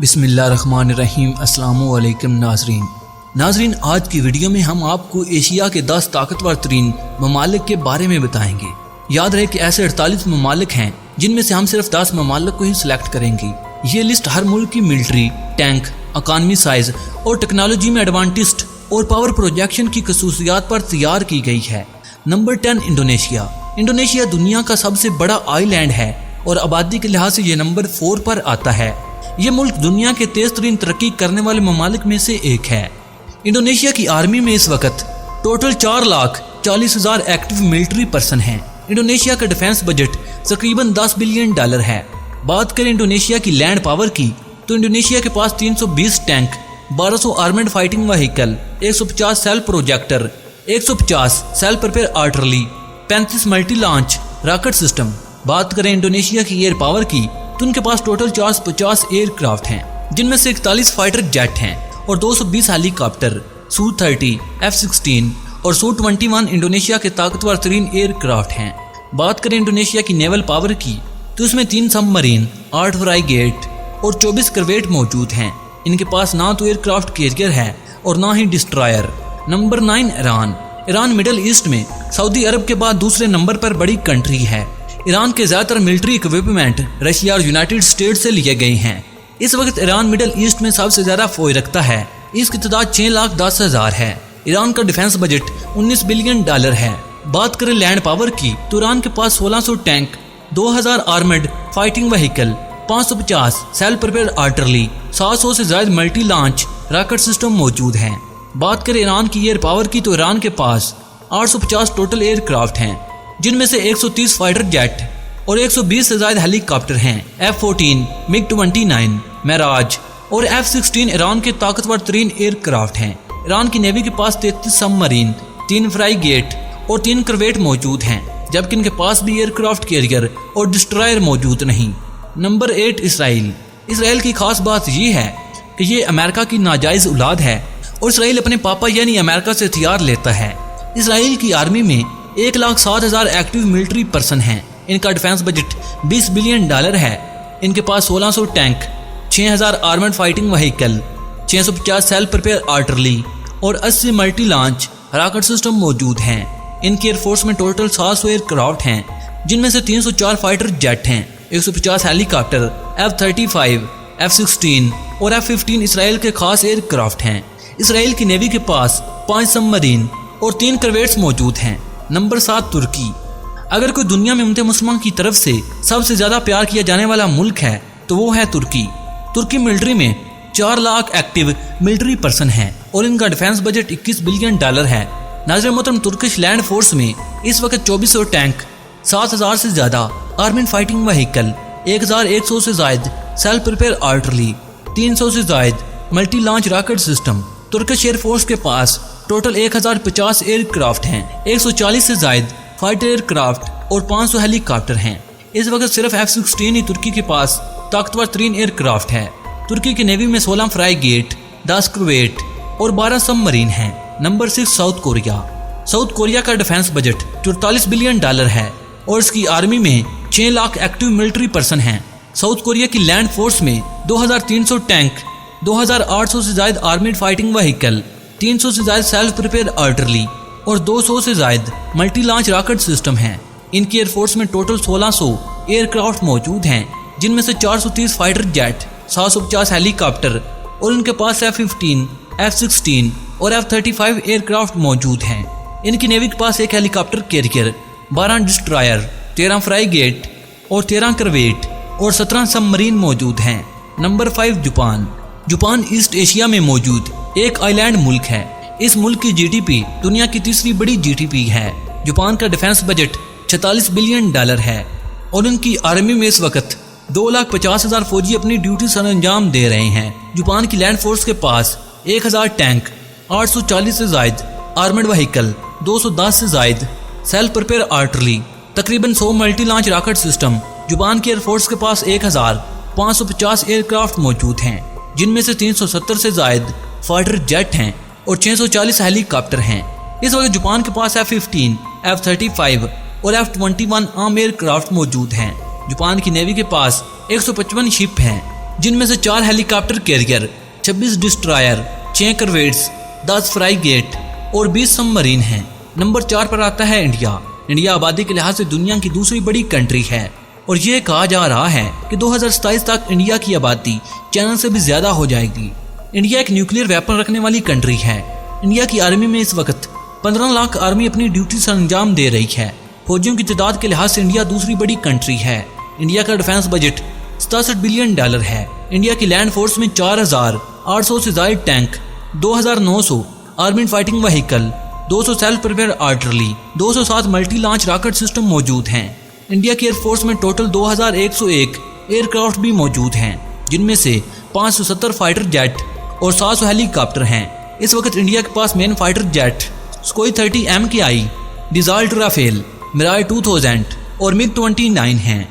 बिस्मिल्लाहिर्रहमानिर्रहीम। अस्सलामु अलैकुम नाज़रीन, आज की वीडियो में हम आपको एशिया के 10 ताकतवर तरीन ममालिक के बारे में बताएंगे। याद रहे कि ऐसे 48 ममालिक हैं जिनमें से हम सिर्फ 10 ममालिक को ही सिलेक्ट करेंगे। ये लिस्ट हर मुल्क की मिलिट्री, टैंक, इकॉनमी साइज और टेक्नोलॉजी में एडवांटेज्ड और पावर प्रोजेक्शन की खसूसियात पर तैयार की गई है। नंबर 10 इंडोनेशिया दुनिया का सबसे बड़ा आइलैंड है और आबादी के लिहाज से ये नंबर 4 पर आता है। ये मुल्क दुनिया के तेज तरीन तरक्की करने वाले ममालिक में से एक है। इंडोनेशिया की आर्मी में इस वक्त टोटल 4,40,000 एक्टिव मिलिट्री पर्सन हैं। इंडोनेशिया का डिफेंस बजट तकरीबन $10 बिलियन है। बात करें इंडोनेशिया की लैंड पावर की तो इंडोनेशिया के पास 320 tank, 1200 armed fighting vehicle, 150 self projector, 150 self prepare artillery, 35 multi launch rocket system. बात करें इंडोनेशिया की एयर पावर की तो उनके पास टोटल 450 एयरक्राफ्ट हैं, जिनमें से 41 फाइटर जेट हैं और 220 हेलीकॉप्टर, Su-30, F-16 और Su-21 इंडोनेशिया के ताकतवर तरीन एयरक्राफ्ट हैं। बात करें इंडोनेशिया की नेवल पावर की तो इसमें 3 सबमरीन, 8 फ्राइगेट और 24 करवेट मौजूद हैं। इनके पास ना तो एयरक्राफ्ट कैरियर है और ना ही destroyer. Number 9 Iran Middle East में सऊदी अरब के बाद दूसरे नंबर पर बड़ी कंट्री है। ईरान के ज्यादातर मिलिट्री इक्विपमेंट रशिया और यूनाइटेड स्टेट्स से लिए गए हैं। इस वक्त ईरान मिडिल ईस्ट में सबसे ज्यादा फौज रखता है। इसकी तादाद 6,10,000 है। ईरान का डिफेंस बजट $19 बिलियन है। बात करें लैंड पावर की तो ईरान के पास 1600 tank, 2000 armed fighting vehicle, 550 self prepare artillery, 700 से ज्यादा मल्टी लॉन्च रॉकेट सिस्टम मौजूद हैं। बात करें ईरान की एयर पावर की तो ईरान के पास 850 टोटल एयरक्राफ्ट हैं, जिनमें से 130 फाइटर जेट और 120 से ज्यादा हेलीकॉप्टर हैं। F-14, MiG-29, मेराज और F-16 ईरान के ताकतवर तरीन एयरक्राफ्ट हैं। ईरान की नेवी के पास 33 सबमरीन, 3 फ्राइगेट और 3 करवेट मौजूद हैं, जबकि इनके पास भी एयरक्राफ्ट कैरियर और डिस्ट्रॉयर मौजूद नहीं। नंबर 8 इसराइल की खास बात यह है कि ये अमेरिका की नाजायज औलाद है और इसराइल अपने पापा यानी अमेरिका से हथियार लेता है। इसराइल की आर्मी में 1,07,000 एक्टिव मिलिट्री पर्सन हैं। इनका डिफेंस बजट $20 बिलियन है। इनके पास 1600 tank, 6,000 armoured fighting vehicle, 650 self prepare artillery और 80 मल्टी लॉन्च रॉकेट सिस्टम मौजूद हैं। इनकी एयरफोर्स में टोटल 700 एयरक्राफ्ट हैं, जिनमें से 304 फाइटर जेट हैं, 150 हेलीकॉप्टर, F-35, F-16 और F-15 इसराइल के खास एयरक्राफ्ट हैं। इसराइल की नेवी के पास 5 सबमरीन और 3 करवेट्स मौजूद हैं। नंबर 7 तुर्की। अगर कोई दुनिया में उम्मत मुस्लिम की तरफ से सबसे ज्यादा प्यार किया जाने वाला मुल्क है तो वो है तुर्की। तुर्की मिलिट्री में 4 लाख एक्टिव मिलिट्री पर्सन हैं और इनका डिफेंस बजट $21 बिलियन है। नाज़रीन मोहतरम, तुर्किश लैंड फोर्स में इस वक्त 2400 टैंक, 7,000 से ज्यादा आर्मेड फाइटिंग व्हीकल, 1,100 से ज्यादा सेल्फ प्रिपेयर आर्टिलरी, 300 से ज्यादा multi launch rocket system. Turkish air force के पास टोटल 1050 एयरक्राफ्ट हैं, 140 से ज्यादा फाइटर एयरक्राफ्ट और 500 हेलीकॉप्टर हैं। इस वक्त सिर्फ F-16 ही तुर्की के पास ताकतवर तरीन एयरक्राफ्ट है। तुर्की की नेवी में 16 फ्राइगेट, 10 करवेट और 12 सबमरीन हैं। नंबर 6 साउथ कोरिया का डिफेंस बजट $44 बिलियन है और इसकी आर्मी में 6 लाख एक्टिव मिलिट्री पर्सन हैं। साउथ कोरिया की लैंड फोर्स में 2300 टैंक, 2800 से ज्यादा आर्मेड फाइटिंग व्हीकल, 300 से ज्यादा सेल्फ प्रिपेयर आर्टिलरी और 200 से ज्यादा मल्टी लॉन्च रॉकेट सिस्टम हैं। इनकी एयरफोर्स में टोटल 1600 एयरक्राफ्ट मौजूद हैं, जिनमें से 430 फाइटर जेट, 750 हेलीकॉप्टर और इनके पास F-15, F-16 और F-35 एयरक्राफ्ट मौजूद हैं। इनकी नेवी के पास 1 हेलीकॉप्टर कैरियर, 12 डिस्ट्रॉयर, 13 फ्राइगेट और 13 करवेट और 17 सबमरीन मौजूद हैं। नंबर 5 जापान ईस्ट एशिया में मौजूद एक आइलैंड मुल्क है। इस मुल्क की जीडीपी दुनिया की तीसरी बड़ी जीडीपी है। जापान का डिफेंस बजट $46 बिलियन है और उनकी आर्मी में इस वक्त 2,50,000 फौजी अपनी ड्यूटी सर अंजाम दे रहे हैं। जापान की लैंड फोर्स के पास 1,000 टैंक, 840 से ज्यादा आर्मर्ड व्हीकल, 210 से ज्यादा सेल्फ प्रिपेयर आर्टिलरी, तकरीबन 100 multi launch rocket system. Japan की एयरफोर्स के पास 1,550 एयरक्राफ्ट मौजूद हैं, जिनमें से 370 से ज्यादा फाइटर जेट हैं और 640 हेलीकॉप्टर हैं। इस वक्त जापान के पास F-15, F-35 और F-21 आर्म एयरक्राफ्ट मौजूद हैं। जापान की नेवी के पास 155 शिप हैं, जिनमें से 4 हेलीकॉप्टर कैरियर, 26 डिस्ट्रॉयर, 6 करवेट्स, 10 फ्राइगेट और 20 सबमरीन हैं। नंबर 4 पर आता है इंडिया। इंडिया आबादी के लिहाज से दुनिया की दूसरी बड़ी कंट्री है और ये कहा जा रहा है कि 2027 तक इंडिया की आबादी चाइना से भी ज्यादा हो जाएगी। इंडिया एक न्यूक्लियर वेपन रखने वाली कंट्री है। इंडिया की आर्मी में इस वक्त 15 लाख आर्मी अपनी ड्यूटी से अंजाम दे रही है। फौजियों की तादाद के लिहाज से इंडिया दूसरी बड़ी कंट्री है। इंडिया का डिफेंस बजट 67 बिलियन डॉलर है। इंडिया की लैंड फोर्स में 4800 से ज्यादा tank, 2900 army fighting vehicle, 200 self prepare artillery, 207 multi launch rocket system मौजूद हैं। इंडिया की एयरफोर्स में टोटल 2101 एयरक्राफ्ट भी मौजूद हैं, जिनमें से 570 फाइटर जेट और 700 हेलीकॉप्टर हैं। इस वक्त इंडिया के पास main fighter jet Sukhoi 30 MKI, Dassault Rafale, Mirage 2000 और मिग 29 हैं।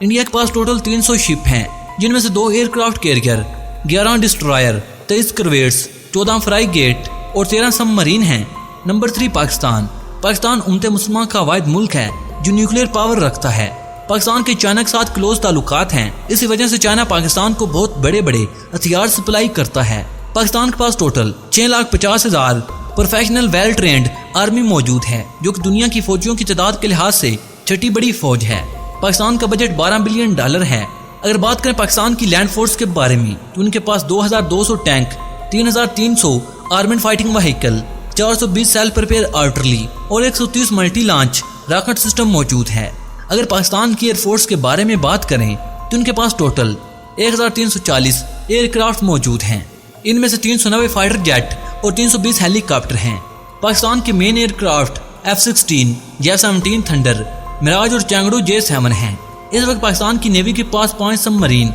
इंडिया के पास टोटल 300 शिप हैं, जिनमें से 2 एयरक्राफ्ट कैरियर, 11 डिस्ट्रॉयर, 23 करवेट्स, 14 फ्राइगेट और 13 सबमरीन हैं। नंबर 3 पाकिस्तान। पाकिस्तान उम्मत मुस्लिमा का वाहिद मुल्क है जो न्यूक्लियर पावर रखता है। पाकिस्तान के चाइना के साथ क्लोज ताल्लुकात हैं। इसी वजह से चाइना पाकिस्तान को बहुत बड़े बड़े हथियार सप्लाई करता है। पाकिस्तान के पास total 6,50,000 professional well trained army मौजूद है, जो कि दुनिया की फौजियों की तादाद के लिहाज से छठी बड़ी फौज है। पाकिस्तान का बजट 12 बिलियन डॉलर है। अगर बात करें पाकिस्तान की लैंड फोर्स के बारे में तो उनके पास 2200 tank, 3300 armed fighting vehicle, 420 self prepare artillery और 130 मल्टी लॉन्च रॉकेट सिस्टम मौजूद है। अगर पाकिस्तान की एयरफोर्स के बारे में बात करें तो उनके पास टोटल 1340 एयरक्राफ्ट मौजूद हैं। इनमें से 390 फाइटर जेट और 320 हेलीकॉप्टर हैं। पाकिस्तान के main aircraft F-16, J-17 thunder, Miraj और चैंगडू J-7 हैं। इस वक्त पाकिस्तान की नेवी के पास 5 सबमरीन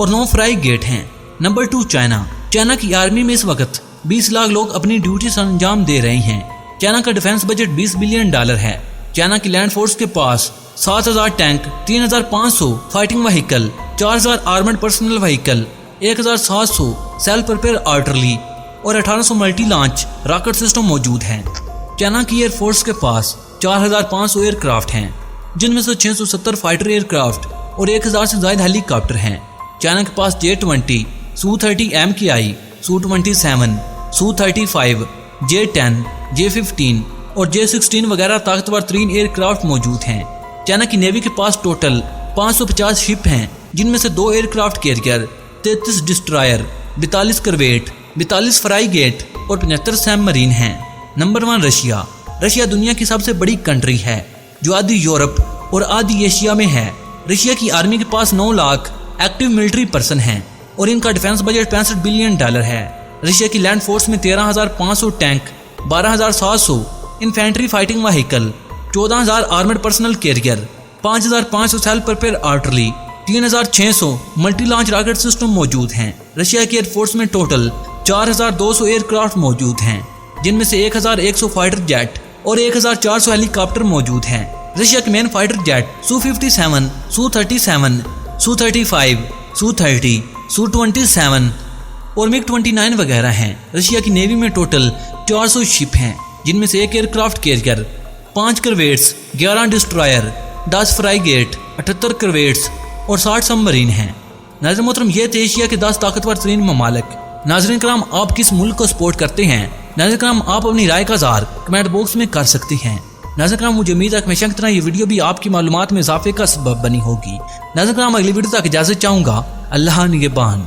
और 9 फ्राइगेट हैं। Number 2 China. चाइना की आर्मी में इस वक्त 20 लाख लोग अपनी ड्यूटी से अंजाम दे रहे हैं। चाइना का डिफेंस बजट 20 बिलियन डॉलर है। चाइना की लैंड फोर्स के पास 7000 tank, 3500 fighting vehicle, 4000 armoured personal vehicle, 1700 self prepare artillery और 1800 मल्टी लॉन्च रॉकेट सिस्टम मौजूद हैं। चाइना की एयरफोर्स के पास 4500 एयरक्राफ्ट हैं, जिनमें से 670 फाइटर एयरक्राफ्ट और 1000 से ज्यादा हेलीकॉप्टर हैं। चाइना के पास J-20, Su-30 MKI, Su-27, Su-35, J-10, J-15 और J-16 वगैरह ताकतवर 3 एयरक्राफ्ट मौजूद हैं। चाइना की नेवी के पास टोटल 550 शिप हैं, जिनमें से 2 एयरक्राफ्ट कैरियर, 33 डिस्ट्रॉयर, 42 करवेट, 42 फ्राइगेट और 75 सबमरीन हैं। Number 1 Russia. रशिया दुनिया की सबसे बड़ी कंट्री है जो आधी यूरोप और आधी एशिया में है। रशिया की आर्मी के पास 9 लाख एक्टिव मिलिट्री पर्सन हैं और इनका डिफेंस बजट 65 बिलियन डॉलर है। रशिया की लैंड फोर्स में 13,500 tank, 12,700 infantry fighting vehicle, 14,000 armoured personal carrier, 5,500 self prepare artillery, 3,600 multi launch rocket system मौजूद हैं। रशिया की एयरफोर्स में टोटल 4,200 एयरक्राफ्ट मौजूद हैं, जिनमें से 1,100 फाइटर जेट और 1,400 हेलीकॉप्टर मौजूद हैं। रशिया के main fighter jet Su-57, Su-37, Su-35, Su-30, Su-27 और मिग 29 वगैरह हैं। रशिया की नेवी में टोटल 400 शिप हैं, जिनमें से 1 एयरक्राफ्ट कैरियर, 5 करवेट्स, 11 डिस्ट्रॉयर, 10 फ्राइगेट, 78 करवेट्स और 60 सबमरीन हैं। नाज़रीन मोहतरम, ये थे एशिया के 10 ताकतवर तरीन ममालिक। नाज़रीन कराम, आप किस मुल्क को सपोर्ट करते हैं? नाज़रीन कराम, आप अपनी राय का इज़हार कमेंट बॉक्स में कर सकते हैं। नाज़रीन कराम, मुझे उम्मीद है कि हमेशा की तरह ये वीडियो भी आपकी मालूमात में इजाफे का सबब बनी होगी। नाज़रीन कराम, अगली वीडियो तक इजाज़त चाहूँगा। अल्लाह निगहबान।